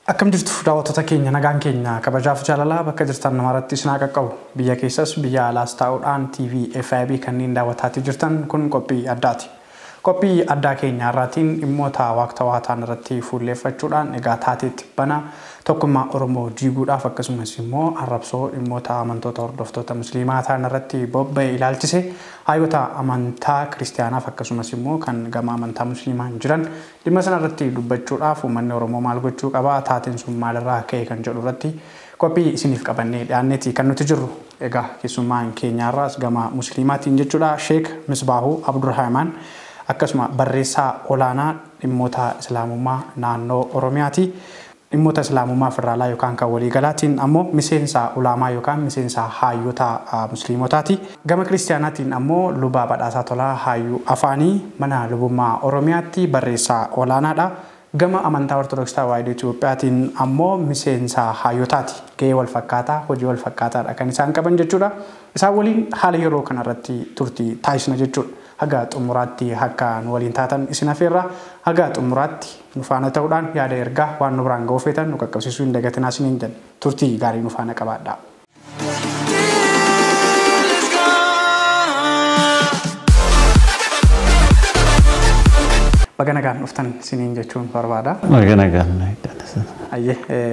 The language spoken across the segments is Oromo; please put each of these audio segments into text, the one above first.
Akkam jirtu daawwattoota keenya nagaan keenya kabajaaf jaalalaa bakka jirtan namaratti isin haa qaqqabu biyya keessas biyya alaas ta'uudhaan TV FiB kanneen daawwataa jirtan kun qophii addaati. Qophii addaa keenya irraatiin dhimmoota waqtawaa ta'an irratti fuulleeffachuudhaan egaa taateetti bana tokkummaa Oromoo jiiguudhaaf akkasumas immoo arrabsoo dhimmoota amantoota hordoftoota musliimaa ta'an irratti bobba'ee ilaalchise hayyoota amantaa kiristaanaaf akkasumas immoo kan gama amantaa musliimaan jiran dhimma sana irratti dubbachuudhaaf uummanni Oromoo maal gochuu qaba taateen sun maalirraa ka'e kan jedhu irratti qophii isiniif qabannee dhiyaanneeti kan nuti jirru egaa keessummaan keenyaarraas gama musliimaatiin jechuudha Sheek Misbaahuu Abdurrahmaan akkasuma barreessaa olaanaa dhimmoota islaamummaa naannoo Oromiyaati. Dhimmoota islaamummaa firraalaa yookaan kan waliigalaatiin ammoo miseensa ulaamaa yookaan miseensa hayyoota musliimotaati. Gama kiristaanaatiin ammoo lubaa badhaasaa tolaa hayyuu afaanii mana lubummaa Oromiyaatti barreessaa olaanaadha. Gama amantaa Ortodoksii Tawaahidoo Itoophiyaatiin ammoo miseensa hayyotaati. Gahee wal fakkaataa hojii wal fakkaataadha kan isaan qaban jechuudha. Isaan waliin haala yeroo kanarratti turtii taasisna jechuudha. Haga xumuraatti akka nu waliin taatan isin afeerra haga xumuraatti nu faana ta'uudhaan yaada ergaa waan nu biraan ga'uu feetan nu qaqqabsiisuu hin dagatinaa isiniin jenna. Turtii gaarii nu faana qabaadhaa. Baga nagaan dhuftan isiniin jechuun barbaada. Baga nagaan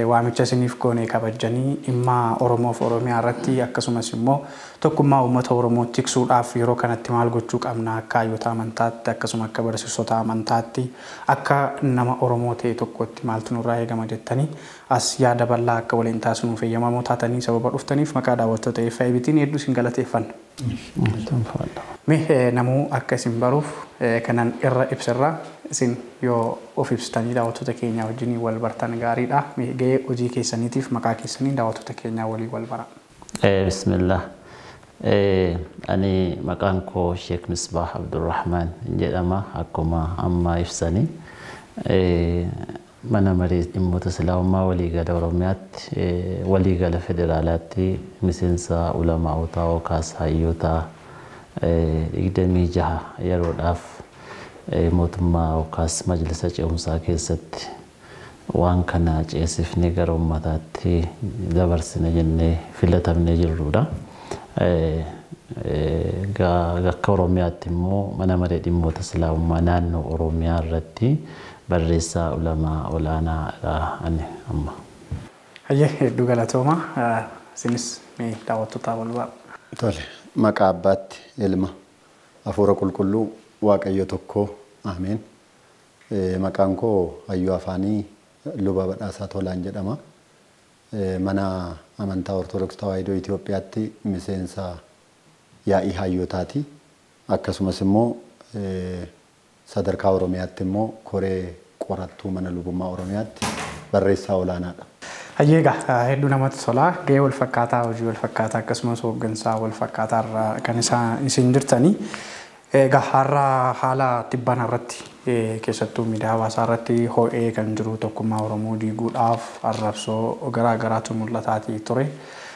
waamicha isiniif goonee kabajanii dhimma Oromoof Oromiyaa irratti akkasumas immoo tokkummaa uummata Oromoo tiksuudhaaf yeroo kanatti maal gochuu qabna akka hayyoota amantaatti akkasuma akka barsiisota amantaatti akka nama Oromoo ta'e tokkotti maaltu nurraa eegama jettanii as yaada bal'aa akka waliin taasisuuf eeyyamamoo taatanii sababa dhuftaniif maqaa daawwattoota FiBtiin hedduu isin galateeffanna. Namuu akka isin baruuf kanan irra ibsirra isin yoo of ibsitanii daawwattoota keenya wajjin wal bartan gaariidha. Gahee hojii keessaniitiif maqaa keessanii daawwattoota keenya walii wal bara. Bismillah. Ani maqaan koo Sheek Misbaah Abdurrahmaan jedhama akkuma amma ibsanii. Mana marii dhimmoota islaamummaa waliigala Oromiyaatti waliigala federaalaatti miseensa ulamaa'otaa yookaas hayyoota 26 yeroodhaaf mootummaa yookaas majlisa ce'umsaa keessatti waan kana ceesifnee gara uummataatti dabarsine jennee filatamnee jirrudha. Akka Oromiyaatti immoo mana marii dhimmoota islaamummaa naannoo Oromiyaa irratti barreessaa ulamaa olaanaadha ani amma. Hedduu galatooma isinis daawwattoota wal bara. Tole maqaa abbaatti ilma hafuura qulqulluu waaqayyo tokko ameen. Maqaan koo hayyuu afaanii lubaa badhaasaa tolaan jedhama. Mana amantaa Ortodoksii Tawaahidoo Itoophiyaatti miseensa yaa'ii hayyootaati. Akkasumas immoo sadarkaa Oromiyaatti immoo koree qorattuu mana lubummaa Oromiyaatti barreessaa olaanaadha. Egaa hedduu namatti tola. Gahee wal fakkaataa hojii wal fakkaataa akkasumas hooggansaa wal fakkaataa irraa kan isin jirtanii. Egaa har'a haala tibbana irratti keessattuu miidiyaa hawaasaa irratti ho'ee kan jiru tokkummaa Oromoo diiguudhaaf arrabsoo garaa garaatu mul'ataatii ture.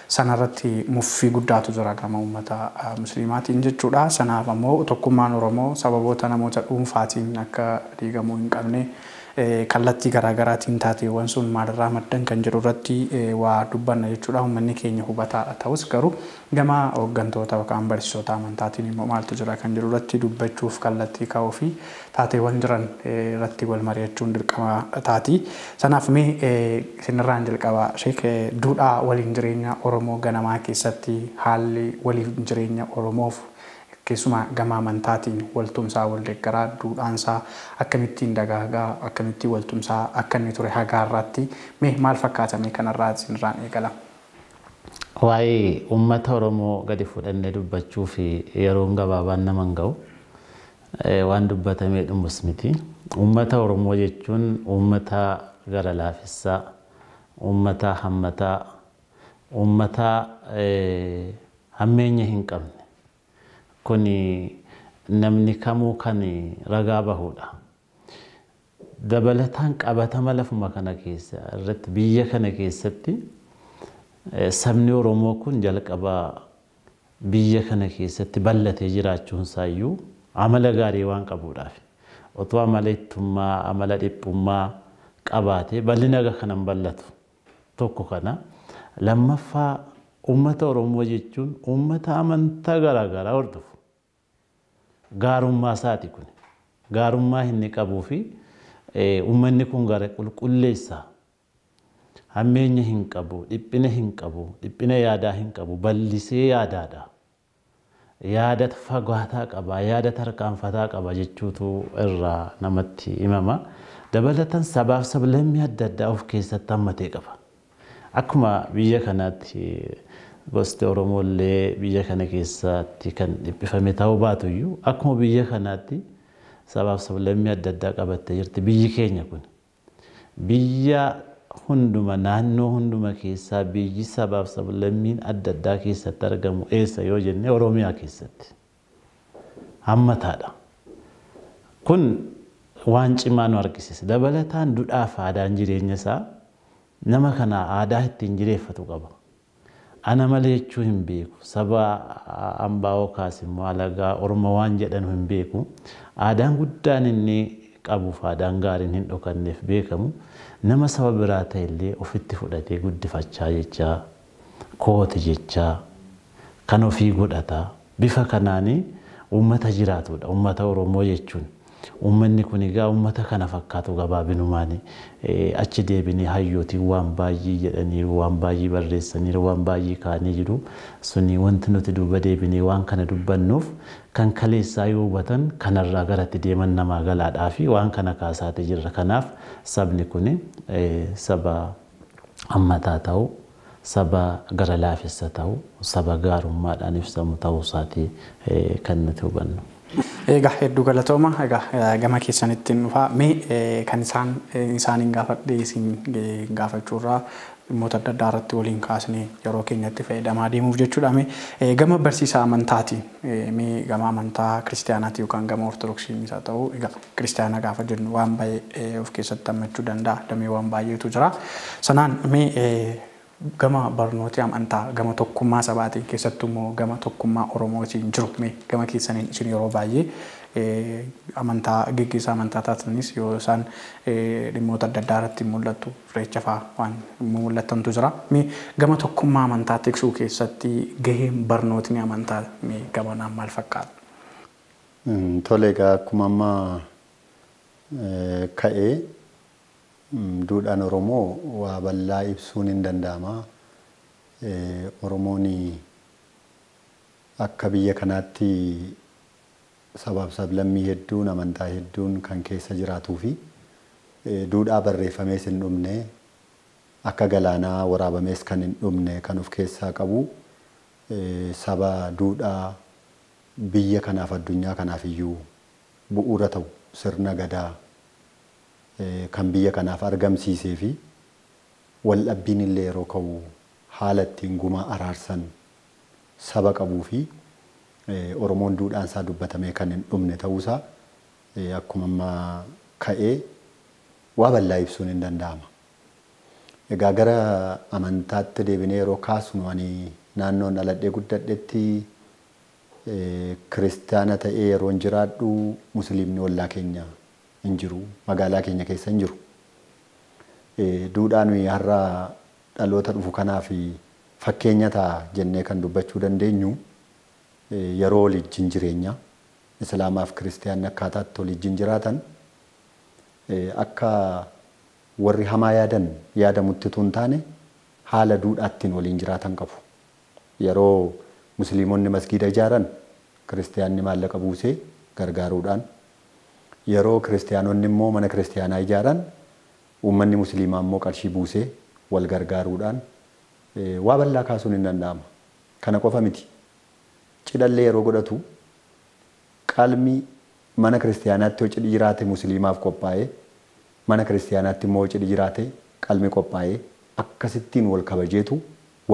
Sana irratti muffii guddaatu jira gama uummata musliimaatiin jechuudha. Sanaaf ammoo tokkummaan Oromoo sababoota namoota dhuunfaatiin akka diigamuu hin qabne kallattii garaa garaatiin taateewwan sun maalirraa maddan kan jedhu irratti waa dubbanna jechuudha. Uummanni keenya hubataadha ta'us garuu gama hooggantoota yookaan barsiisota amantaatiin immoo maaltu jira kan jedhu irratti dubbachuuf kallattii kaa'uu fi taateewwan jiran irratti wal mari'achuun dirqama taati. Sanaaf isinirraan jalqaba Sheek duudhaa waliin jireenya Oromoo ganamaa keessatti haalli waliin jireenya Oromoof keessumaa gama amantaatiin waltumsaa wal deeggaraa duudhaansaa akkamittiin dagaagaa akkamittiin waltumsaa akka inni ture hagaarratti maal fakkaatame kanarraa isinirraan eegala. Waa'ee uummata Oromoo gadi fudhannee dubbachuu fi yeroon gabaabaan nama hin ga'u waan dubbatamee dhumus miti. Uummata Oromoo jechuun uummata gara laafessaa, uummata hammataa, uummata hammeenya hin qabne. Kuni namni kamuu kan ragaa bahudha. Dabalataan qabatama lafuma kana keessa irratti biyya kana keessatti sabni Oromoo kun jalqaba biyya kana keessatti bal'atee jiraachuun isaayyuu amala gaarii waan qabuudhaaf otoo amala ittummaa amala dhiphummaa qabaatee bal'ina kanan bal'atu tokko kana. Lammaffaa uummata Oromoo jechuun uummata amantaa garaagaraa hordofu. Gaarummaa isaati kun. Gaarummaa inni qabuu fi uummanni kun gara qulqulleessaa. Hammeenya hin qabu, dhiphina hin qabu, dhiphina yaadaa hin qabu, bal'isee yaadaadha. Yaada fagaataa qaba, yaada tarkaanfataa qaba jechuutu irraa namatti himama. Dabalatan sabaaf sablammii adda addaa of keessatti hammatee qaba. Akkuma biyya kanaatti gosti Oromoo illee biyya kana keessatti kan dhiphifame ta'uu baatu iyyuu akkuma biyya kanaatti sabaaf sablammii adda addaa qabattee jirti biyyi keenya kun. Biyya hunduma naannoo hunduma keessaa biyyi sabaaf sablammiin adda addaa keessatti argamu eessa yoo jenne Oromiyaa keessatti. Hammataadha. Kun waan cimaa nu argisiisa. Dabalataan duudhaa fi aadaan jireenya isaa nama kana aadaa ittiin jireeffatu qaba. Ana malee jechuu hin beeku. Saba hambaa yookaas immoo alagaa Oromoo waan jedhanu hin beeku. Aadaan guddaan inni qabuuf aadaan gaariin hin dhokanneef beekamu nama saba biraa ta'e illee ofitti fudhatee guddifachaa jechaa kooti jechaa kan ofii godhataa bifa kanaanii uummata jiraatudha. Uummata Oromoo jechuun. Uummanni kun egaa uummata kana fakkaatu gabaabinumaani achi deebinee hayyootiin waan baay'ee jedhaniiru, waan baay'ee barreessaniiru, waan baay'ee kaanii jiru. Suni wanti nuti duuba deebinee waan kana dubbannuuf kan kaleessaa yoo hubatan kanarraa garatti deeman namaa galaadhaa fi waan kana kaasaatee jirra. Kanaaf sabni kun saba hammataa ta'u, saba gara laafessa ta'u, saba gaarummaadhaan ibsamu ta'uu isaatii kan nuti hubannu. Egaa hedduu galatooma. Egaa gama keessanitti dhufaa mee kan isaaniin gaafadhee isin gaafachuurraa dhimmoota adda addaa irratti waliin kaasnee yeroo keenyatti fayyadamaa deemuuf jechuudha. Mee gama barsiisa amantaati mee gama amantaa kiristaanaati yookaan gama ortodoksii isaa ta'u egaa kiristaana gaafa jennu waan baay'ee of keessatti hammachuu danda'a. Damee waan baay'eetu jira. Sanaan mee gama barnoota amantaa gama tokkummaa sabaatiin keessattuu immoo gama tokkummaa Oromootiin jiru mee gama keessaniin isin yeroo baay'ee amantaa geggeessaa amantaa taatanis yoo isaan dhimmoota adda addaa irratti mul'atu Irreecha fa'aa waan mul'atantu jira. Mee gama tokkummaa amantaa tiksuu keessatti gaheen barnootni amantaa mee gamanaan maal fakkaata? Tole egaa akkuma ammaa ka'ee duudhaan Oromoo waa bal'aa ibsuun hin danda'ama. Oromoon akka biyya kanaatti sabaaf sablammii hedduun amantaa hedduun kan keessa jiraatuu fi duudhaa barreeffamees hin dhumne akka galaanaa waraabamees kan hin dhumne kan of keessaa qabu saba duudhaa biyya kanaaf addunyaa kanaaf iyyuu bu'uura ta'u sirna gadaa kan biyya kanaaf argamsiisee fi waldhabbiin illee yeroo ka'u haala ittiin gumaa araarsan saba qabuu fi Oromoon duudhaan isaa dubbatamee kan hin dhumne ta'uusaa akkuma ammaa ka'ee waa bal'aa ibsuun hin danda'ama. Egaa gara amantaatti deebinee yeroo kaasnu ani naannoon dhaladhee guddadhetti kiristaana ta'ee yeroo jiraadhu musliimni ollaa keenya hin jiru, magaalaa keenya keessa hin jiru. Duudhaan har'a dhaloota dhufu kanaaf fakkeenya ta'a jennee kan dubbachuu dandeenyu yeroo waliin jireenya Islaamaaf Kiristaanni akkaataatti waliin jiraatan akka warri hamaa yaadamutti tun taane haala duudhaattiin waliin jiraatan qabu. Yeroo musliimonni masgiida ijaaran Kiristaanni maallaqa buusee gargaaruudhaan yeroo kiristaanonni immoo mana kiristaanaa ijaaran uummanni musliimaa immoo qarshii buusee wal gargaaruudhaan waa bal'aa kaasuun hin danda'ama. Kana qofa miti. Cidhallee yeroo godhatu qalmi mana kiristaanaatti yoo cidhi jiraate musliimaaf qophaa'ee mana kiristaanaatti immoo cidhi jiraate qalmi qophaa'ee akkasittiin wal kabajeetu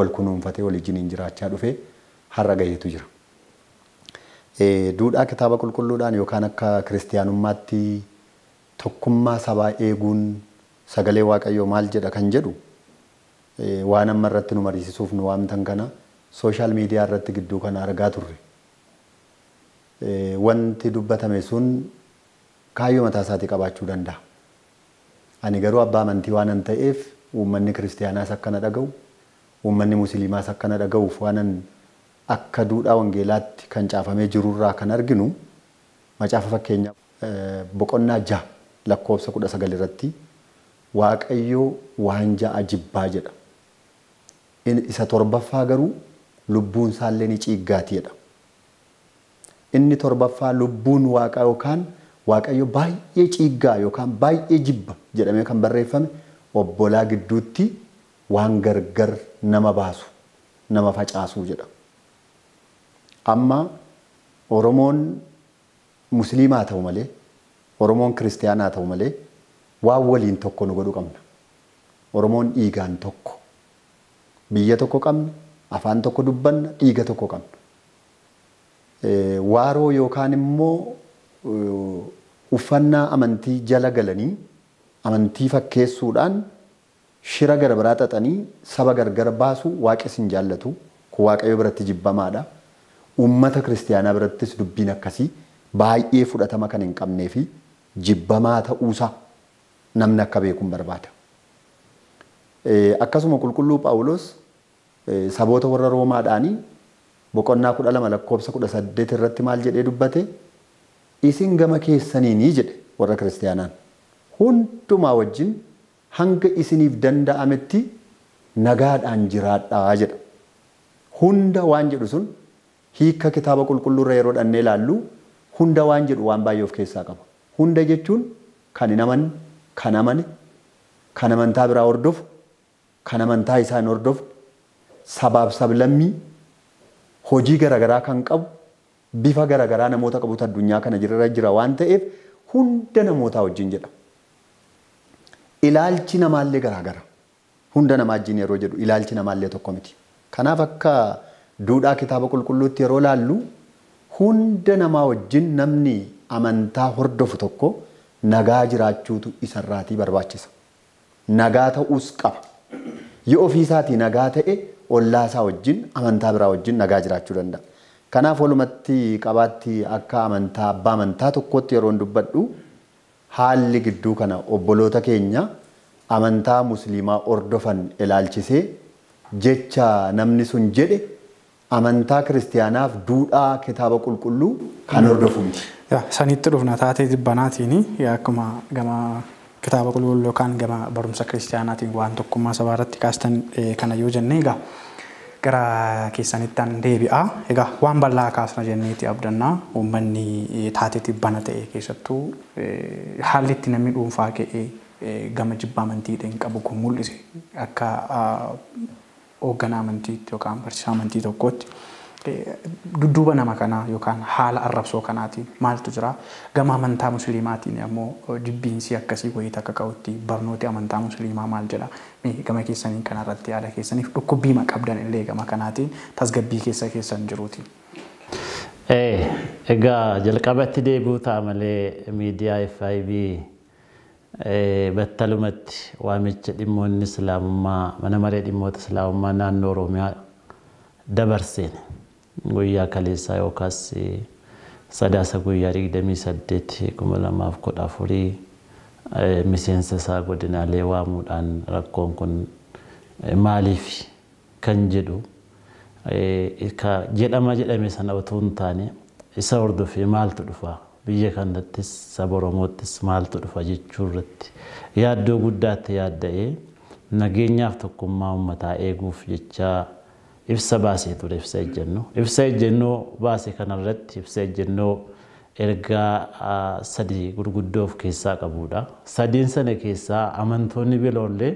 wal kunuunfatee waliin jiraachaa dhufee har'a gaheetu jira. Duudhaa kitaaba qulqulluudhaan yookaan akka kiristaanummaatti tokkummaa sabaa eeguun sagalee Waaqayyoo maal jedha kan jedhu waan amma irratti nu mariisisuuf nu waamtan kana sooshaal miidiyaa irratti gidduu kana argaa turre. Wanti dubbatame sun kaayyoo mataa isaatii qabaachuu danda'a. Ani garuu abbaa amantii waan an ta'eef uummanni kiristaanaas akkana dhaga'u, uummanni musliimaas akkana dhaga'uuf waanan akka duudhaa wangeelaatti kan caafamee jirurraa kan arginu macaafa fakkeenya boqonnaa 6 lakkoofsa 19 irratti Waaqayyo waan ja'a jibbaa jedha. Isa torbaffaa garuu lubbuun isaallee ni ciiggaati jedha. Inni torbaffaa lubbuun Waaqaa yookaan Waaqayyo baay'ee ciiggaa yookaan baay'ee jibba jedhamee kan barreeffame obbolaa gidduutti waan gargar nama baasu, nama facaasu jedha. Amma Oromoon musliimaa ta'u malee, Oromoon kiristaanaa ta'u malee waan waliin tokko nu godhu qabna. Oromoon dhiigaan tokko. Biyya tokko qabna, afaan tokko dubbanna, dhiiga tokko qabna. Waaroo yookaan immoo uffannaa amantii jala galanii amantii fakkeessuudhaan shira gara biraa xaxanii saba gargar baasu waaqes hin jaallatu. Kun Waaqayyo biratti jibbamaadha. Uummata kiristaanaa birattis dubbiin akkasii baay'ee fudhatama kan hin qabnee fi jibbamaa ta'uusaa namni akka beekuun barbaada. Akkasuma qulqulluu Phaawulos saboota warra Roomaadhaanii boqonnaa 12 lakkoofsa 18 irratti maal jedhee dubbate? Isin gama keessaniinii jedhe warra kiristaanaan hundumaa wajjin hanga isiniif danda'ametti nagaadhaan jiraadhaa jedha. Hunda waan jedhu sun hiika kitaaba qulqulluurra yeroo dhannee ilaallu hunda waan jedhu waan baay'ee of keessaa qaba. Hunda jechuun kan hin amanne, kan amane, kan amantaa biraa hordofu, kan amantaa isaa hin hordofne, sabaaf sablammii, hojii garaagaraa kan qabu, bifa garaagaraa namoota qabutu addunyaa kana jira waan ta'eef hunda namootaa wajjin jedha. Ilaalchi namaallee garaagara. Hunda namaa wajjin yeroo jedhu ilaalchi namaallee tokko miti. Kanaaf akka duudhaa kitaaba qulqulluutti yeroo laallu hunda namaa wajjin namni amantaa hordofu tokko nagaa jiraachuutu isarraatii barbaachisa. Nagaa ta'uus qaba. Yoo ofiisaatii nagaa ta'e ollaasaa wajjin amantaa biraa wajjin nagaa jiraachuu danda'a. Kanaaf walumatti qabaatti akka amantaa abbaa amantaa tokkotti yeroo dubbadhu haalli gidduu kana obboloota keenya amantaa musliimaa hordofan ilaalchisee jecha namni sun jedhe amantaa kiristaanaaf duudhaa kitaaba qulqulluu kan hordofu miti. Sanitti dhufna taatee jibbanaatiin akkuma gama kitaaba qulqulluu yookaan gama barumsa kiristaanaatiin waan tokkummaa sabaa irratti kaastan kana yoo jenne egaa gara keessanittan deebi'a. Egaa waan bal'aa kaasna jenneeti abdannaa uummanni taatee jibbana ta'e keessattuu haalli itti namni dhuunfaa ka'ee gama jibba amantiidhaan qabu kun mul'ise akka hoogganaa amantiitti yookaan barsiisaa amantii tokkootti dudduuba nama kanaa yookaan haala arrabsoo kanaatiin maaltu jira gama amantaa musliimaatiin ammoo jibbiinsi akkasii wayita akka qabutti barnooti amantaa musliimaa maal jedha gama keessaniin kanarratti yaada keessaniif dhukkubbii qabdan illee gama kanaatiin tasgabbii keessan jiruuti. Egaa jalqabatti deebi'uu ta'a malee miidiyaa FiB battalumatti waamicha dhimmoonni islaamummaa mana maree dhimmoota islaamummaa naannoo Oromiyaa dabarseen guyyaa kaleessaa yookaas sadaasa guyyaa 28/2014 miseensa isaa godinaalee waamuudhaan rakkoon kun maaliif kan jedhu jedhame sana otoo hin taane isa hordofee maaltu dhufa biyya kanattis saba Oromoottis maaltu dhufa jechuu irratti yaaddoo guddaatti yaadda'ee nageenyaaf tokkummaa uummataa eeguuf jecha ibsa baasee ture ibsa ejjennoo baase kanarratti ibsa ejjennoo ergaa sadii gurguddoo of keessaa qabudha. Sadiin sana keessaa amantoonni biroollee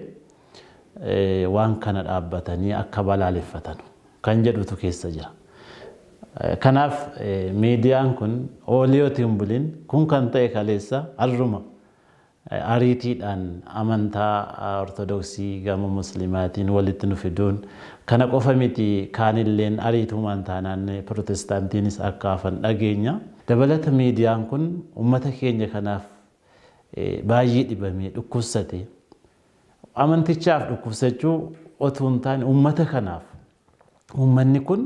waan kana dhaabbatanii akka balaaleffatan kan jedhutu keessa jira. Kanaaf miidiyaan kun ooliyootiin buliin kun kan ta'e kaleessa arruma ariitiidhaan amantaa ortodoksii gama muslimaatiin walitti nu fiduun kana qofa miti kaanilleen ariitumaan taanaan protestaantiinis akka hafan dhageenya. Dabalata miidiyaan kun uummata keenya kanaaf baay'ee dhibamee dhukkubsate amantichaaf dhukkubsachuu otoo hin taane uummata kanaaf uummanni kun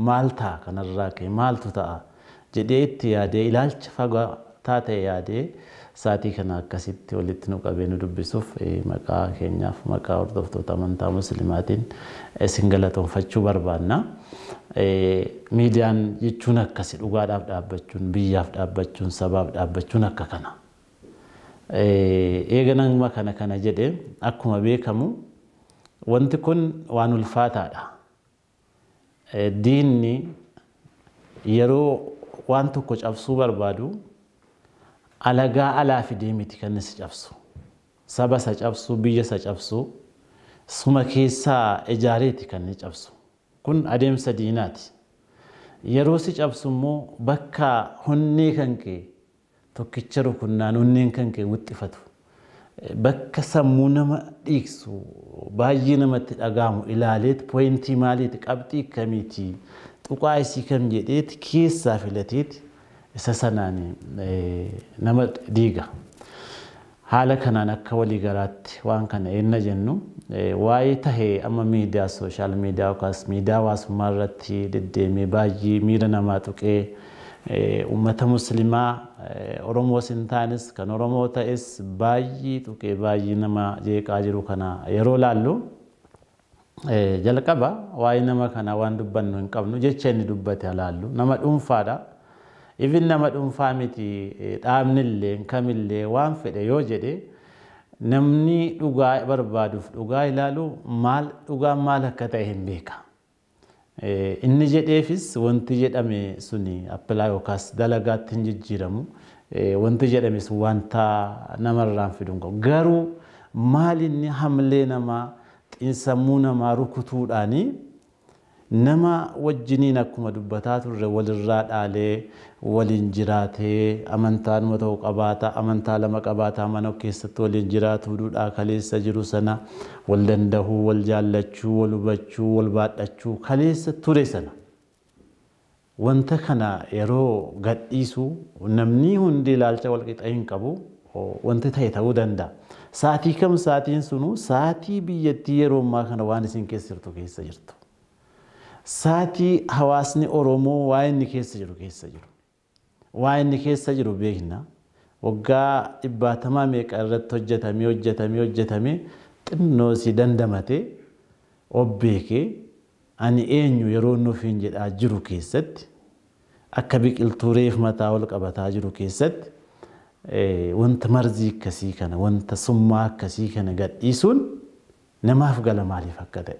maal ta'a kanarraa ka'e maaltu ta'a jedhee itti yaadee ilaalcha taate yaadee saatii kana akkasitti walitti nu qabee nu dubbisuuf maqaa keenyaaf maqaa hordoftoota amantaa muslimaatiin isin galatoomfachuu barbaanna. Miidiyaan jechuun akkasi dhugaadhaaf dhaabbachuun, biyyaaf dhaabbachuun, sabaaf dhaabbachuun akka kana. Eeganama kana jedhee akkuma beekamu wanti kun waan ulfaataadha. Diinni yeroo waan tokko cabsuu barbaadu alagaa alaa fidee miti kan isa cabsu. Saba isa cabsu, biyya isa cabsu, suma keessaa ijaareeti kan inni cabsu. Kun adeemsa diinaati. Yeroo si cabsu immoo bakka honnee kan kee tokkicha rukunnaan honneen kan kee wixxifatu. Bakka sammuu nama dhiigsu baay'ee namatti dhagaamu ilaaleet pooyintii maaliiti qabxii kamiiti tuqaa isii kam jedheeti keessaa filateeti isa sanaan nama dhiiga. Haala kanaan akka walii garaatti waan kana eenna jennu waa'ee tahee amma miidiyaa sooshaal miidiyaa yookaas miidiyaa hawaasummaa irratti deddeemee baay'ee miira namaa tuqee ummata muslimaa Oromoos hin taanes kan Oromoo ta'es baay'ee tuqee baay'ee nama jeeqaa jiru kana yeroo laallu jalqaba waa'ee nama kana waan dubbannu hin qabnu jecha inni dubbate laallu nama dhuunfaadha. Even nama dhuunfaa miti dhaabnillee kamillee waan fedhe yoo jedhe namni dhugaa barbaaduuf dhugaa ilaalu maal dhugaa maal akka ta'e hin beeka. Inni jedheefis wanti jedhame suni appilaa yookaas dalagaatti hin jijjiiramu. Wanti jedhames wanta namarraan fiduun qabu. Garuu maal inni hamlee namaa xiinsammuu namaa rukutuudhaani nama wajjiniin akkuma dubbataa turre walirraa dhaalee waliin jiraatee amantaanuma ta'uu qabaata amantaa lama qabaata mana keessatti waliin jiraatu duudhaa kaleessa jiru sana wal dandahuu wal jaallachuu wal hubachuu wal baadhachuu kaleessa ture sana wanta kana yeroo gadhiisu namni hundi ilaalcha wal qixa hin qabu wanti ta'e ta'uu danda'a. Saatii kam saatiin sunu saatii biyyattii yeroo ammaa kana waan isin keessa jirtu keessa jirtu. Saatii hawaasni Oromoo waa inni keessa jiru. Waa inni keessa jiru beekna. Waggaa 70 meeqa irratti hojjetamee xinnoo si dandamate obbeekee ani eenyu yeroo nuuf hin jedhaa jiru keessatti akka biqiltuu reef mataa ol qabataa jiru keessatti wanta marzii akkasii kana wanta summaa akkasii kana gadhiisuun namaaf gala maaliif akka ta'e.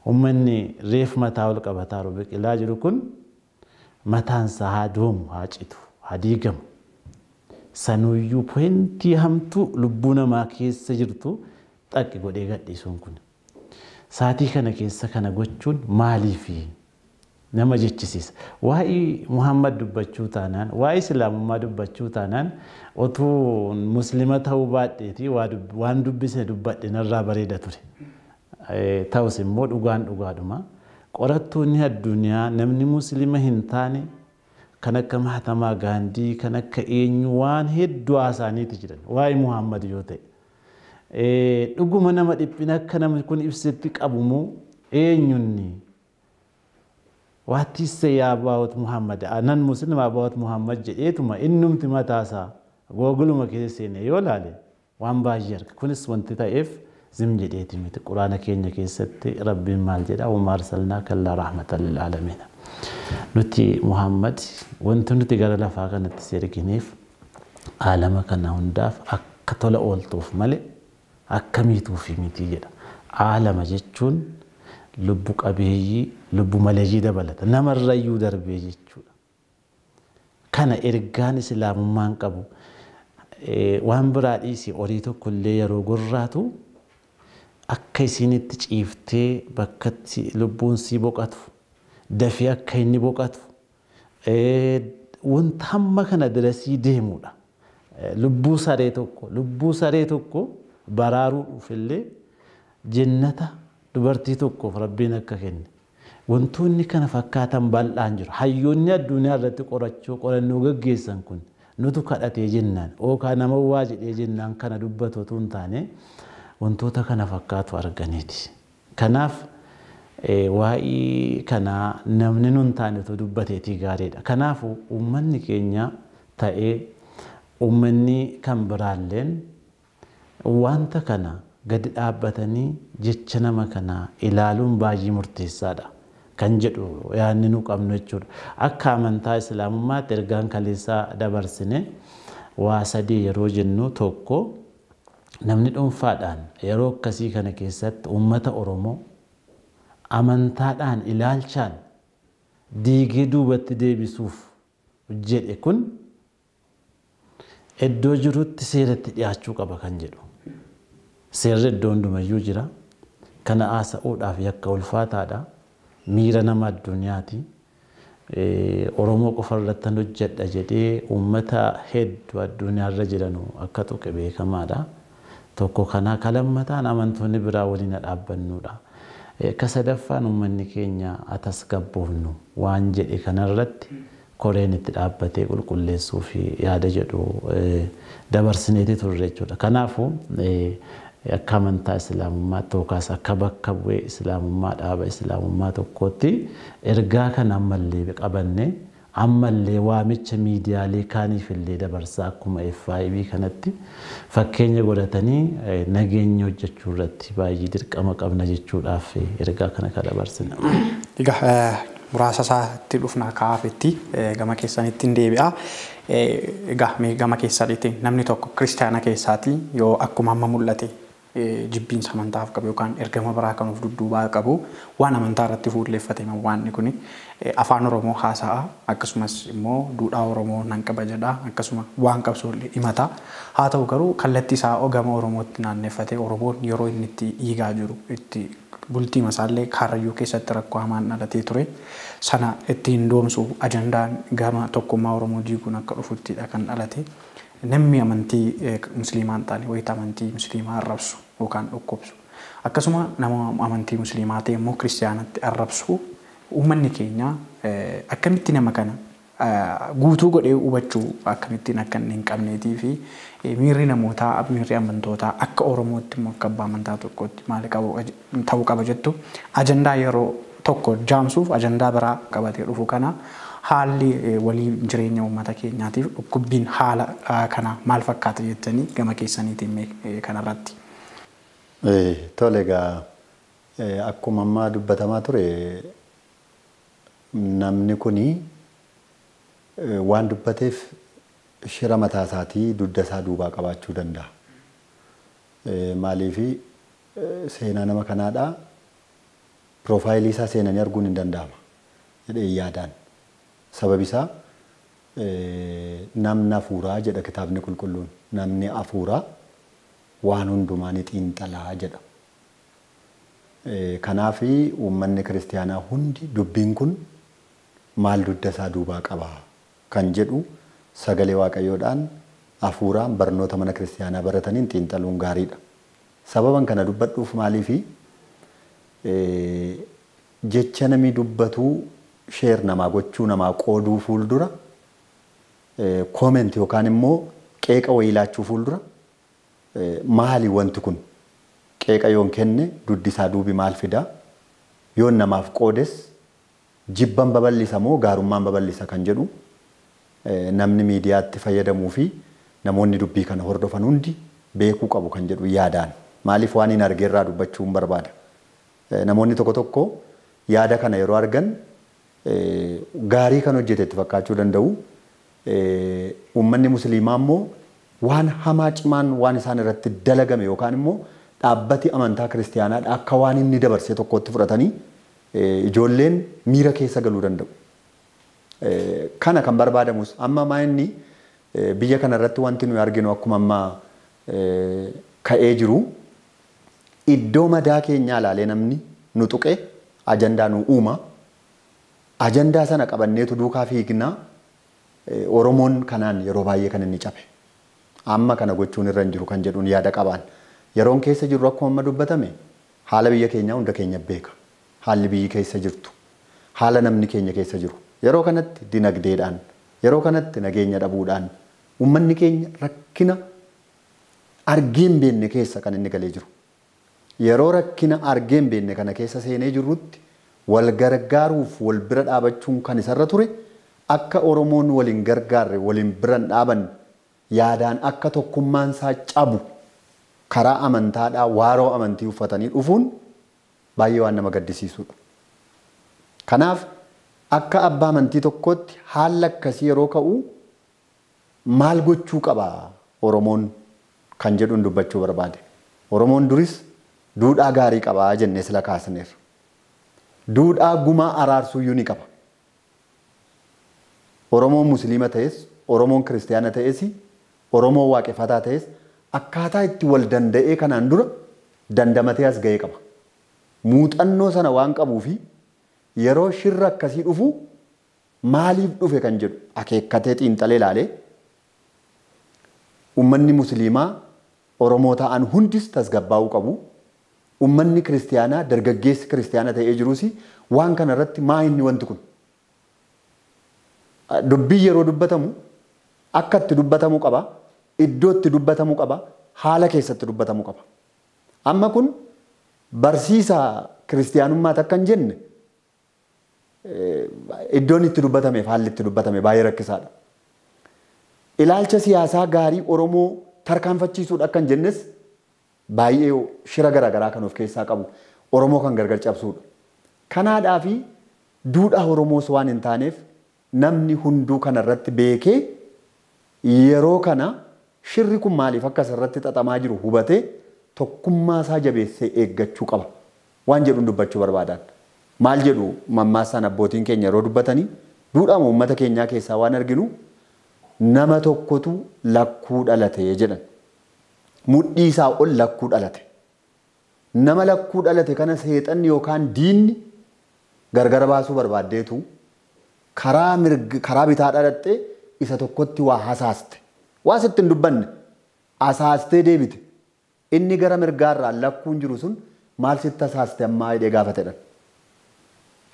Uummanni reef mataa ol qabataa biqilaa jiru kun mataan isaa haa doomu haa citu haa diigamu. Sanuyyuu poointii hamtuu lubbuu namaa keessa jirtu xaqqi godhee gadhiisuun kun. Saatii kana keessa kana gochuun maaliifi nama jechisiisa. Waa'ee Muhammad dubbachuu taanaan, waa'ee Islaamummaa dubbachuu taanaan otuu muslima ta'uu baadheeti waan dubbise dubbadhe narraa bareeda ture. Ta'us immoo dhugaadhuma. Qorattoonni addunyaa namni muslima hin taane kan akka Mahatamaa Gaandii kan akka eenyu waan hedduu haasaaniiti jiran waa'ee Muhammad yoo ta'e. Dhuguma nama dhiphina akka namni kun ibsetti qabumoo eenyunni what is say about Muhammad anan muslima about Muhammad jedheetuma innumti mataasaa googuluma keessa seene yoo laale waan baay'ee arga. Kunis wanti ta'eef zim jedheeti miti quraana keenya keessatti rabbiin maal jedha wama arsalnaaka illaa rahmatan lil aalamiin. Nuti Muhammad wanti nuti gara lafaa kanatti ergineef aalama kana hundaaf akka tola ooltuuf malee akkamiituufi miti jedha. Aalama jechuun lubbu qabeeyyii lubbu maleeyyii dabalata namarrayyuu darbee jechuudha. Kana ergaan islaamummaan qabu waan biraa dhiisi horii tokkollee yeroo gorraatu akka isinitti ciiftee bakkatti lubbuun si boqatu dafii akka inni boqatu wanta hamma kana dirasii deemudha. Lubbuu saree tokko baraaruu dhufillee jannata dubartii tokkoof rabbiin akka kenne. Wantoonni kana fakkaatan bal'aan jiru. Hayyoonni addunyaa irratti qorannoo gaggeessan kun nutu kadhatee jennaan yookaan nama waa jedhee jennaan kana dubbatu otoo hin taane wantoota kana fakkaatu arganiiti. Kanaaf waa'ee kana namni nun taane otoo dubbateetii gaariidha. Kanaaf uummanni keenya ta'ee uummanni kan biraalleen wanta kana gadi dhaabbatanii jecha nama kanaa ilaaluun baay'ee murteessaadha kan jedhu yaadni nu qabnu jechuudha. Akka amantaa Islaamummaatti ergaan kaleessaa dabarsine waa sadii yeroo jennu tokko namni dhuunfaadhaan yeroo akkasii kana keessatti uummata Oromoo amantaadhaan ilaalchaan diigee duubatti deebisuuf jedhe kun iddoo jirutti seeratti dhiyaachuu qaba kan jedhu. Seerri iddoo hundumayyuu jira. Kana haasa'uudhaaf yakka ulfaataadha. Miira nama addunyaati. Oromoo qofa irratti hojjedha jedhee uummata hedduu addunyaarra jiranu akka tuqe beekamaadha. Tokko kana kalammataan amantoonni biraa waliin dhaabbannuudha. Ka sadaffaan uummanni keenya atas gabboofnu waan jedhe kanarratti koreen itti dhaabbatee qulqulleessuu fi yaada jedhu dabarsineeti turre jechuudha. Kanaafuu akka amantaa Islaamummaatti yookaas akka bakka bu'ee Islaamummaa dhaaba Islaamummaa tokkootti ergaa kana ammallee qabannee ammallee waamicha miidiyaalee kaaniif illee dabarsaa akkuma FiB kanatti fakkeenya godhatanii nageenya hojjechuu irratti baay'ee dirqama qabna jechuudhaaf ergaa kana ka dabarsina. Egaa muraasa isaatti dhufna kaafetti gama keessanitti hin deebi'a. Egaa gama keessanitti namni tokko kiristaana keessaati yoo akkuma amma mul'ate jibbiinsa amantaaf qabu yookaan ergama biraa kan of dudduubaa qabu waan amantaa irratti fuulleeffate waan kun afaan Oromoo haasa'a akkasumas immoo duudhaa Oromoo nan qaba jedha akkasuma waan qabsoollee himata. Haa ta'u garuu kallattii isaa ogama Oromootti naanneffate Oromoon yeroo inni itti dhiigaa jiru itti bultii masaallee Karrayyuu keessatti rakkoo hamaan dhalatee ture sana ittiin doomsu ajandaan gama tokkummaa Oromoo diiguun akka dhufuttidha kan dhalate. Namni amantii musliimaan taane wayita amantii musliimaa arrabsu yookaan dhukkubsu akkasuma nama amantii musliimaa ta'e immoo kiristaanatti arrabsu uummanni keenya akkamitti nama kana guutuu godhee hubachuu akkamittiin akka hin qabneetii fi miirri namootaa miirri amantootaa akka Oromootti immoo akka abbaa amantaa tokkootti maal ta'uu qaba jettu ajandaa yeroo tokko jaamsuuf ajandaa biraa qabatee dhufu kana haalli walii jireenya uummata keenyaatiif dhukkubbiin haala kana maal fakkaata jettanii gama keessaniitiin kanarratti. Tole egaa akkuma ammaa dubbatamaa ture namni kuni waan dubbateef shira mataa isaatii dugda isaa duubaa qabaachuu danda'a. Maaliif seenaa nama kanaadhaa piroofaayilii isaa seenanii arguun hin danda'ama jedhee yaadaan. Sababi isaa namni afuuraa jedha kitaabni qulqulluun namni afuuraa waan hundumaa ni xiinxalaa jedha. Kanaaf uummanni kiristaanaa hundi dubbiin kun maal dugda isaa duubaa qaba kan jedhu sagalee waaqayyoodhaan afuuraan barnoota mana kiristaanaa barataniin xiinxaluun gaariidha. Sababan kana dubbadhuuf maaliif jecha namni dubbatuu sheer namaa gochuu namaa qooduu fuuldura kooment yookaan immoo qeeqa wayii laachuu fuuldura maali wanti kun qeeqa yoon kenne duddi isaa duubi maal fidaa yoon namaaf qoodes jibban babal'isa moo gaarummaan babal'isa kan jedhu namni miidiyaatti fayyadamuu fi namoonni dubbii kana hordofan hundi beekuu qabu kan jedhu yaadaan maaliif waan hin argeerraa dubbachuu hin barbaada. Namoonni tokko tokko yaada kana yeroo argan gaarii kan hojjetetti fakkaachuu danda'u. Uummanni musliimaa immoo waan hamaa cimaan waan isaan irratti dalagame yookaan immoo dhaabbati amantaa kiristaanaadha akka waan inni dabarsee tokkotti fudhatanii ijoolleen miira keessa galuu danda'u. Kana kan barbaadamus amma maa'inni biyya kana irratti wanti nuyi arginu akkuma amma ka'ee jiru iddoo madaa keenyaa ilaalee namni nu tuqe ajandaa nu uuma. Ajandaa sana qabanneetu duukaa fiignaa Oromoon kanaan yeroo baay'ee kan inni cabe. Amma kana gochuun irra hin jiru kan jedhuun yaada qabaan. Yeroon keessa jiru akkuma amma dubbatame haala biyya keenyaa hunda keenya beeka. Haalli biyyi keessa jirtu. Haala namni keenya keessa jiru. Yeroo kanatti dinagdeedhaan, yeroo kanatti nageenya dhabuudhaan uummanni keenya rakkina argee hin beekne keessa kan inni galee jiru. Yeroo rakkina argee hin beekne kana keessa seenee jirrutti wal gargaaruuf wal bira dhaabachuun kan isarra ture akka Oromoon waliin gargaarre waliin biran dhaaban yaadaan akka tokkummaan isaa cabu karaa amantaadhaa waaroo amantii uffatanii dhufuun baay'ee waan nama gaddisiisudha. Kanaaf akka abbaa amantii tokkotti haala akkasii yeroo ka'u maal gochuu qaba Oromoon kan jedhuun dubbachuu barbaade. Oromoon duris duudhaa gaarii qabaa jennee sila kaasneerra. Duudhaa gumaa araarsuyyuu ni qaba. Oromoon musliima ta'es, Oromoon kiristaana ta'es, Oromoon waaqeffataa ta'es akkaataa itti wal danda'ee kanaan dura dandamatee as ga'ee qaba. Muuxannoo sana waan qabuufi yeroo shirra akkasii dhufu maaliif dhufe kan jedhu akeekkatee xiinxalee ilaalee ummanni musliimaa Oromoo ta'an hundis tasgabbaa'uu qabu. Ummanni kiristaanaa dargaggeessi kiristaana ta'ee jirus waan kana irratti maa inni wanti kun dubbii yeroo dubbatamu akka itti dubbatamuu qaba, iddoo itti dubbatamuu qaba, haala keessatti dubbatamuu qaba. Amma kun barsiisaa kiristaanummaa takka hin jenne iddoon itti dubbatameef haalli itti dubbatame baay'ee rakkisaadha. Ilaalcha siyaasaa gaarii Oromoo tarkaanfachiisuudha akka hin jennes baay'ee shira garaagaraa kan of keessaa qabu Oromoo kan gargar cabsuudha. Kanaadhaaf duudhaa Oromoos waan hin taaneef namni hunduu kanarratti beekee yeroo kana shirri kun maaliif akka asirratti xaxamaa jiru hubatee tokkummaa isaa jabeessee eeggachuu qaba. Waan jedhuun dubbachuu barbaadan. Maal jedhu mammaasaan abbootiin keenya yeroo dubbatanii duudhaa uummata keenyaa keessaa waan arginu nama tokkotu lakkuu dhalate jedhan. Mudhii isaa ol lakkuu dhalate. Nama lakkuu dhalate kana seexanni yookaan diinni gargar baasuu barbaaddeetu karaa bitaa dhalattee isa tokkotti waa hasaaste. Waa sitti hin dubbanne hasaastee deebite. Inni gara mirgaarraa lakkuun jiru sun maal sitti hasaaste ammaa hidhee gaafatedha.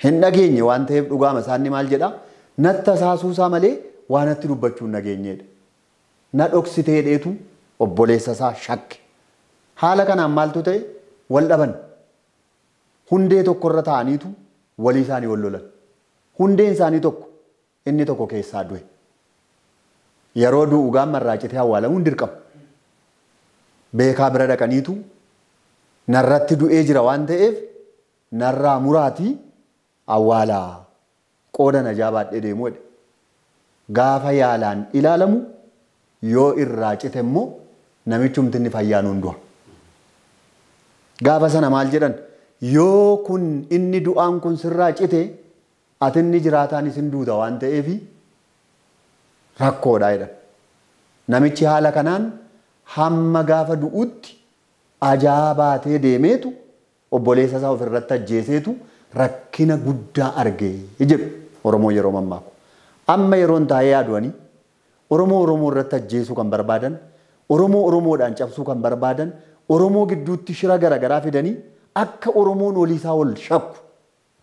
Hin dhageenye waan ta'eef dhugaama isaanii maal jedhaa? Natti hasaasuusaa malee waan natti dubbachuu hin dhageenyedha. Na dhoksitee dheetu obboleessa isaa shakke. Haala kanaan maaltu ta'e wal dhaban. Hundee tokkorra ta'aniitu walii isaanii wal lolan. Hundeen isaanii tokko inni tokko keessaa du'e. Yeroo du'u gaamma raacitee awwaalamuun dirqama. Beekaa bira dhaqaniitu narratti du'ee jira waan ta'eef narraa muraatii awwaalaa qooda najaa baadhee deemuu jedhe. Gaafa yaalaan ilaalamu yoo irraa cite immoo namichumti inni fayyaan hundu'a. Gaafa sana maal jedhan yoo kun inni du'aan kun sirraa cite ati inni jiraataan isin duuta waan ta'eef rakkoodha jedhan. Namichi haala kanaan hamma gaafa du'utti ajaa baatee deemeetu obboleessa isaa ofirratti ajjeeseetu rakkina guddaa argee jedhu Oromoo yeroo mammaaku. Amma yeroon taa'ee yaadu'anii Oromoo Oromoo irratti ajjeesuu kan barbaadan, Oromoo Oromoodhaan cabsuu kan barbaadan, Oromoo gidduutti shira garaagaraa fidanii akka Oromoon olii isaa ol shakku,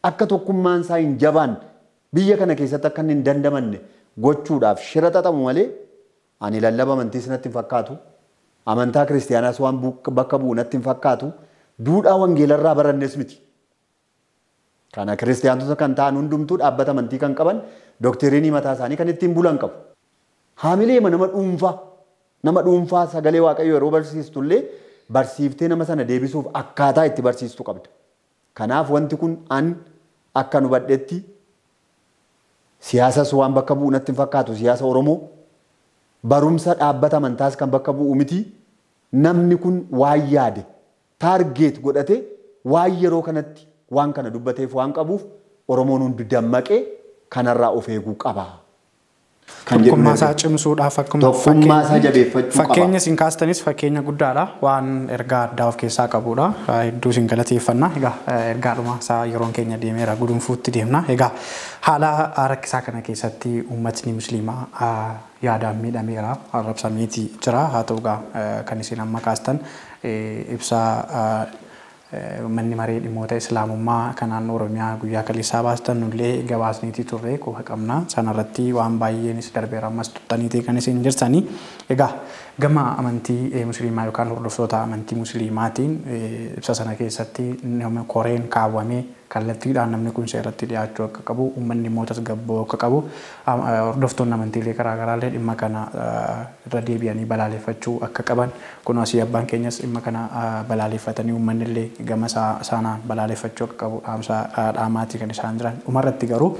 akka tokkummaan isaa hin jabaan biyya kana keessatti akka hin dandamanne gochuudhaaf shira xaxamu malee ani lallaba amantiis natti hin fakkaatu. Amantaa kiristaanaas waan bakka bu'u natti hin fakkaatu. Duudhaa wangeelarraa barannes miti. Kana kiristaanota kan ta'an hundumtuu dhaabbata amantii kan qaban doktiriinii mataa isaanii kan ittiin bulan qabu. Haamilee nama dhuunfaa sagalee waaqayyoo yeroo barsiistullee barsiiftee nama sana deebisuuf akkaataa itti barsiistu qabda. Kanaaf wanti kun an akka nu badhetti siyaasas waan bakka bu'u natti hin fakkaatu siyaasa Oromoo. Barumsa dhaabbata amantaas kan bakka bu'u miti. Namni kun waan yaade taargeet godhate waan yeroo kanatti waan kana dubbateef waan qabuuf Oromoon hundi dammaqee kanarraa of eeguu qaba. Tokkummaa isaa cimsuudhaaf akkuma tokkummaa isaa jabeeffachuu qaba. Fakkeenya isin kaastanis fakkeenya guddaadha. Waan ergaa addaa of keessaa qabudha. Hedduu isin galateeffanna. Egaa ergaadhuma isaa yeroon keenya deemeera gudunfuutti deemna. Egaa haala rakkisaa kana keessatti uummatni musliimaa yaadaan miidhameera. Arrabsameetii jira. Haa ta'u kan isin amma kaastan ibsaa manni maree dhimmoota islaamummaa kanaan Oromiyaa guyyaa kaleessaa baastan nullee gabaasniitii turre quba qabna. Sanarratti waan baay'eenis darbeera ammas tuttaniitii kan isin jirsanii. Egaa gama amantii musliimaa yookaan hordoftoota amantii musliimaatiin ibsa sana keessatti koreen kaawwamee kallattiidhaan namni kun seeratti dhiyaachuu akka qabu uummanni immoo tasgabboo akka qabu hordoftoonni amantiilee garaagaraallee dhimma kana irra deebi'anii balaaleffachuu akka qaban kun asii abbaan keenyas dhimma kana balaaleffatanii uummanni illee gama saanaan balaaleffachuu akka qabu dhaamaatii kan isaan jiran dhumarratti garuu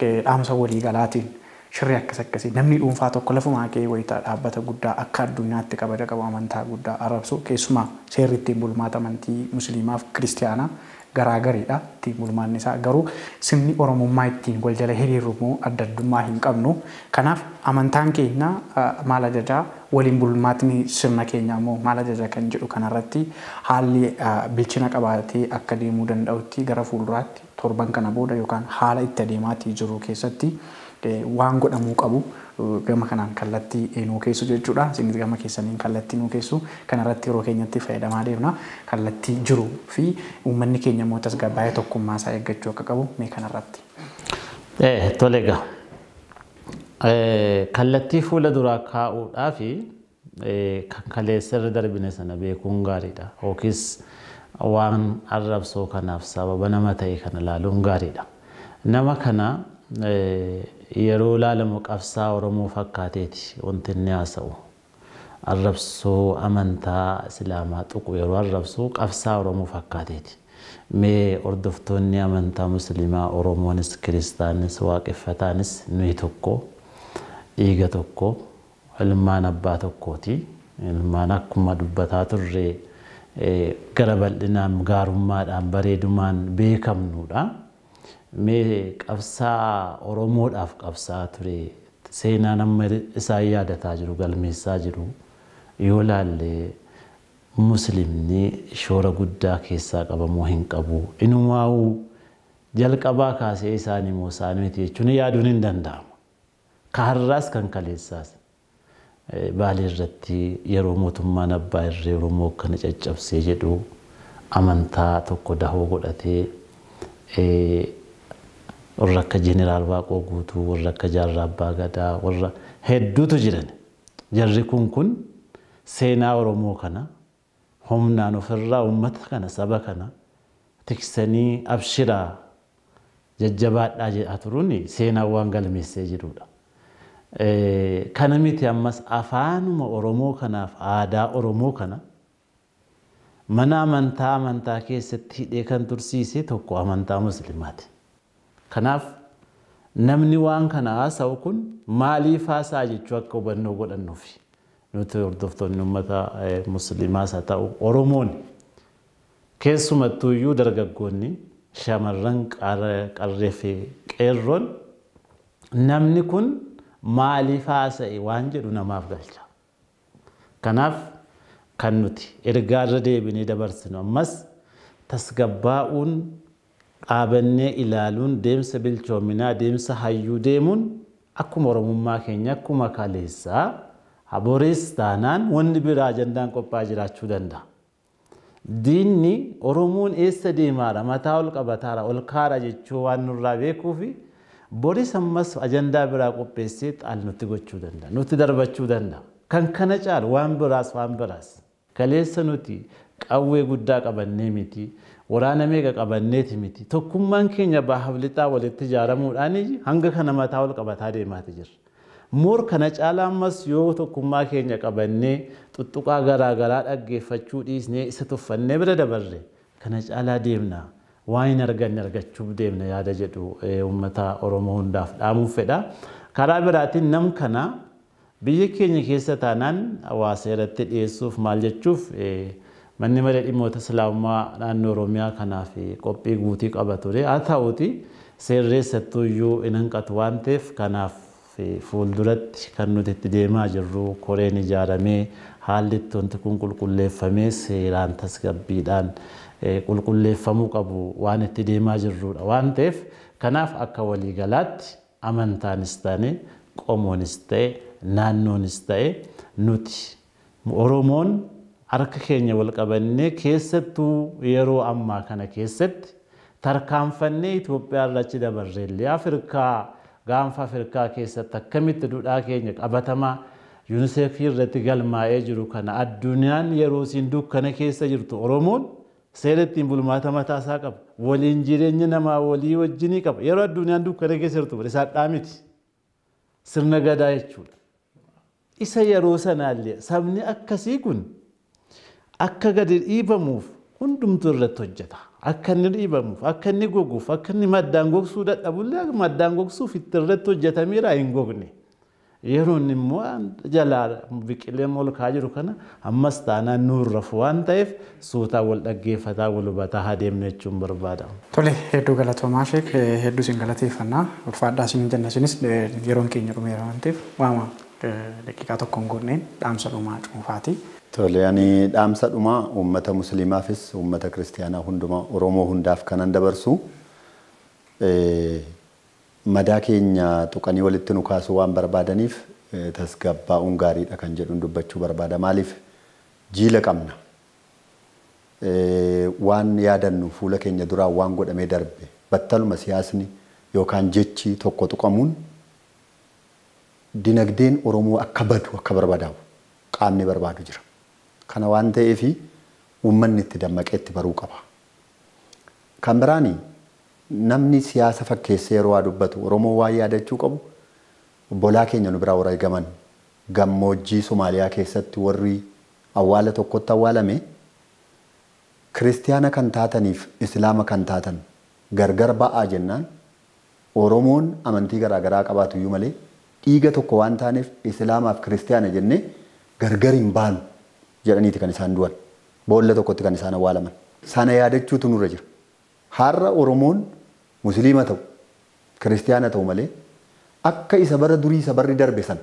dhaamsa waliigalaatiin shirri akkasii namni dhuunfaa tokko lafumaa kee wayitaa dhaabbata guddaa akka addunyaatti kabaja qabu amantaa guddaa arrabsu keessumaa seerri ittiin bulmaata amantii musliimaaf kiristiyaanaa garaagariidha ittiin bulmaanni isaa garuu sirni oromummaa ittiin wal jala hiriirummoo adda addummaa hin qabnu kanaaf amantaan keenya maal ajajaa waliin bulmaatni sirna keenya immoo maal ajajaa kan jedhu kanarratti haalli bilchina qabaatee akka deemuu danda'utti gara fuulduraatti torban kana booda yookaan haala itti adeemaatii jiru keessatti waan godhamuu qabu gama kanaan kallattii nuu keessu jechuudha. Isinis gama keessaniin kallattii nuu keessu kanarratti yeroo keenyatti fayyadamaa deemna. Kallattii jiruu fi uummanni keenya immoo tasgabbaa'ee tokkummaa isaa eeggachuu akka qabu mee kanarratti. Tole egaa kallattii fuula duraa kaa'uudhaa fi kan kaleessa irra darbine sana beekuun gaariidha. Yookiis waan arrabsoo kanaaf sababa nama ta'e kana ilaaluun gaariidha. Nama kana yeroo ilaalamu qabsaa Oromoo fakkaateeti wanti inni haasa'u. Arrabsoo amantaa Islaamaa tuqu yeroo arrabsoo qabsaa Oromoo fakkaateeti. Mee hordoftoonni amantaa Musliimaa Oromoonis Kiristaanis waaqeffataanis nuyi tokko dhiiga tokko ilmaan abbaa tokkooti. Ilmaan akkuma dubbataa turre gara bal'inaan gaarummaadhaan bareedumaan beekamnuudha. Mee qabsaa Oromoodhaaf qabsaa ture seenaa nama isaan yaadataa jiru galmeessaa jiru yoo laalle muslimni shoora guddaa keessaa qabamoo hin qabu inumaa'uu jalqabaa kaasee isaanii moo isaaniiti jechuun yaaduun hin danda'amu. Kaarraas kan kaleessaas Baalee irratti yeroo mootummaan abbaa irree Oromoo kana caccabsee jedhu amantaa tokko dahoo godhatee warra akka jeneraal Waaqoo guutuu warra akka jaarraa abbaa gadaa warra hedduutu jiran. Jarri kun seenaa Oromoo kana humnaan ofirraa uummata kana saba kana tiksanii abshiraa jajjabaadhaa jedhaa turuun seenaa waan galmeessee jirudha. Kana miti ammas afaanuma Oromoo kanaaf aadaa Oromoo kana mana amantaa keessatti hidhee kan tursiise tokko amantaa Musliimaati. Kanaaf namni waan kana haasa'u kun maaliif haasa'a jechuu akka hubannoo godhannuufi nuti hordoftoonni uummata Musliimaas haa ta'u Oromoon keessumattuu iyyuu dargaggoonni shamarran qarree fi qeerroon namni kun maaliif haasa'e waan jedhu namaaf galcha. Kanaaf kan nuti ergaa irra deebinee dabarsinu ammas tasgabbaa'uun dhaabannee ilaaluun deemsa bilchoominaa deemsa hayyuu deemuun akkuma Oromummaa keenya akkuma kaleessaa haborees taanaan wanni biraa ajandaan qophaa'aa jiraachuu danda'a. Diinni Oromoon eessa deemaara mataa ol qabataara ol kaara jechuu waan nurraa beekuufi boris ammas ajandaa biraa qopheessee xaal nutti gochuu danda'a nutti darbachuu danda'a. Kan kana caalu waan biraas kaleessa nuti qawwee guddaa qabannee miti waraana meeqa qabanneeti miti tokkummaan keenya baahaflixaa walitti ijaaramuudhaan hanga kana mataa ol qabataa deemaati jira. Moor kana caalaa ammas yoo tokkummaa keenya qabannee tuttuqaa garaagaraa dhaggeeffachuu dhiisnee isa tuffannee bira dabarre kana caalaa deemna waan hin arganne argachuuf deemna yaada jedhu uummata Oromoo hundaaf dhaamuuf fedha. Karaa biraatiin nam kana biyya keenya keessa taanaan hawaasa irratti dhiyeessuuf maal jechuuf manni maree dhimmoota Islaamummaa naannoo Oromiyaa kanaaf qophii guutii qaba ture. Haa ta'uuti seerreessattuu iyyuu hin hanqatu waan ta'eef kanaaf fuulduratti kan nuti itti deemaa jirru koreen ijaaramee haalli itti wanti kun qulqulleeffamee seeraan tasgabbiidhaan qulqulleeffamuu qabu waan itti deemaa jirrudha waan ta'eef kanaaf akka waliigalaatti amantaanis ta'e qomoonis ta'e naannoonis ta'e nuti Oromoon harka keenya wal qabannee keessattuu yeroo ammaa kana keessatti tarkaanfannee Itoophiyaa irratti dabarreellee Afrikaa gaanfa Afrikaa keessatti akkamitti duudhaa keenya qabatamaa UNICEF irratti galmaa'ee jiru kana addunyaan yeroo siin dukkana keessa jirtu Oromoon seera ittiin bulmaata mataa isaa qaba. Waliin jireenya namaa walii wajjinii qaba. Yeroo addunyaan dukkana keessa jirtu isaa dhaamiti. Sirna gadaa jechuudha. Isa yeroo sanaallee sabni akkasii kun akka gadi dhiibamuuf hundumtuu irratti hojjeta. Akka inni dhiibamuuf, akka inni goguuf, akka inni maddaan gogsuu dadhabullee maddaan gogsuuf itti irratti hojjetameera hin gogne. Yeroo inni immoo jalaa biqilee molkaa jiru kana ammas taanaan nuurrafu waan ta'eef suutaa wal dhaggeeffataa wal hubataa adeemne jechuun barbaada. Tole hedduu galatoomaa sheek hedduu sin galateeffannaa ulfaadhaa sin jenna sinis yeroon keenya dhumeera waan ta'eef waama daqiiqaa tokkoon gooneen dhaamsa dhumaa cuunfaati. Tole ani dhaamsa dhumaa uummata musliimaafis uummata kiristaanaa hundumaa Oromoo hundaaf kanan dabarsu madaa keenya tuqanii walitti nu kaasuu waan barbaadaniif tasgabbaa'uun gaariidha kan jedhuun dubbachuu barbaada. Maaliif jiila qabna. Waan yaadannu fuula keenya duraa waan godhamee darbe battaluma siyaasni yookaan jechi tokko tuqamuun dinagdeen Oromoo akka badu akka barbaadamu qaamni barbaadu jira. Kana waan ta'eef uummanni itti dammaqee itti baruu qaba. Kan biraani namni siyaasa fakkeessee yeroo dubbatu Oromoo waa yaadachuu qabu obbolaa keenya nu biraa wareegaman gammoojjii Somaaliyaa keessatti warri awwaala tokkotti awwaalame kiristaana kan taataniif islaama kan taatan gargar ba'aa jennaan Oromoon amantii garaagaraa qabaatu iyyuu malee dhiiga tokko waan taaneef islaamaaf kiristaana jennee gargar hin baanu jedhaniiti kan isaan du'an boolla tokkotti kan isaan awwaalaman sana yaadachuutu nurra jira. Har'a Oromoon musliima ta'u kiristaana ta'u malee akka isa bara durii isa barri darbe san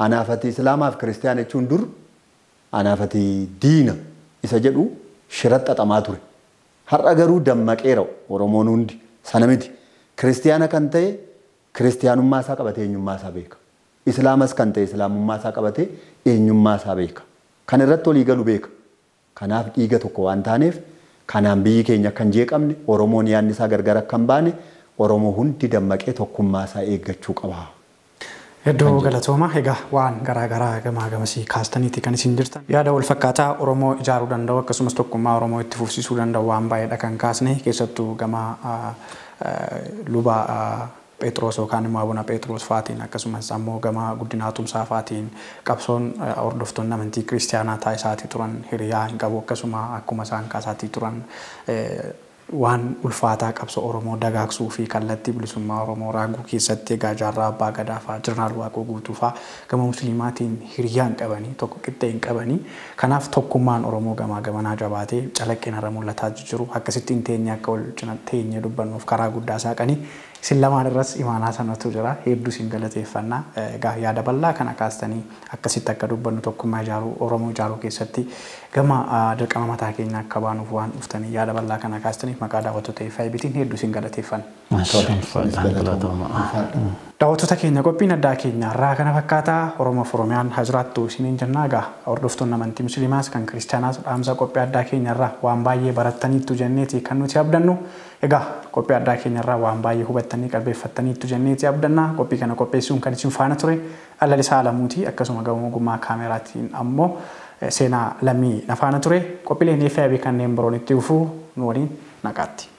anaafati islaamaaf kiristaana jechuun dur anaafati diina isa jedhu shiratta xaxamaa ture. Har'a garuu dammaqeera Oromoon hundi sana miti kiristaana kan ta'e kiristaanummaa isaa qabatee eenyummaa isaa beeka. Islaamas kan ta'e islaamummaa isaa qabatee eenyummaa isaa beeka. Kan irratti olii galu beeka. Kanaaf dhiiga tokko waan taaneef kanaan biyyi keenya kan jeeqamne Oromoon yaadni isaa gargar akka hin baane Oromoo hundi dammaqee tokkummaa isaa eeggachuu qaba. Hedduu galatooma egaa waan garaagaraa gamaa gamasii kaastaniiti kan isin jirtan yaada wal fakkaataa Oromoo ijaaruu danda'u akkasumas tokkummaa Oromoo itti fufsiisuu danda'u waan baay'eedha kan kaasne keessattuu gamaa luba Petros yookaan immoo Abuna Petros faatiin akkasumas ammoo gama guddinaa tumsaa faatiin qabsoon hordoftoonni amantii kiristaanaa taasisaatii turan hiriyaa hin qabu akkasuma akkuma isaan kaasaatii turan waan ulfaataa qabsoo Oromoo dagaagsuu fi kallattii bilisummaa Oromoo raaguu keessatti egaa jaarraa abbaa gadaa fa'aa jirnaal waaqoo guutuu fa'aa gama musliimaatiin hiriyaa hin qabanii tokko qixxee hin qabanii kanaaf tokkummaan Oromoo gamaa gamanaa jabaatee calaqqeen irra mul'ataa jiru akkasittiin teenyee akka wal cina teenyee dubbannuuf karaa guddaa saaqanii isin lamaan irras imaanaa sanatu jira hedduu isin galateeffannaa egaa yaada bal'aa kana kaastanii akkasitti akka dubbannu tokkummaa ijaaruu Oromoo ijaaruu keessatti gama dirqama mataa keenya akka baanuuf waan dhuftanii yaada bal'aa kana kaastaniif maqaa daawwattoota FiBtiin hedduu isin galateeffanna. Daawwattoota keenya qophiin addaa keenya irraa kana fakkaataa Oromoof Oromiyaan haa jiraattu isiniin jennaa egaa hordoftoonni amantii musliimaas kan kiristaanaas dhaamsa qophii addaa keenya irraa waan baay'ee barattaniittu jenneeti kan nuti abdannu egaa qophii addaa keenya irraa waan baay'ee hubattanii qalbeeffattaniittu jenneeti abdannaa qophii kana qopheessuun kan isin faana ture Allalisaa Alamuutii akkasuma gama ogummaa kaameraatiin ammoo seenaa lammii nafaana ture qophiileen FiB kanneen biroon itti dhufuu nu waliin naqaatti.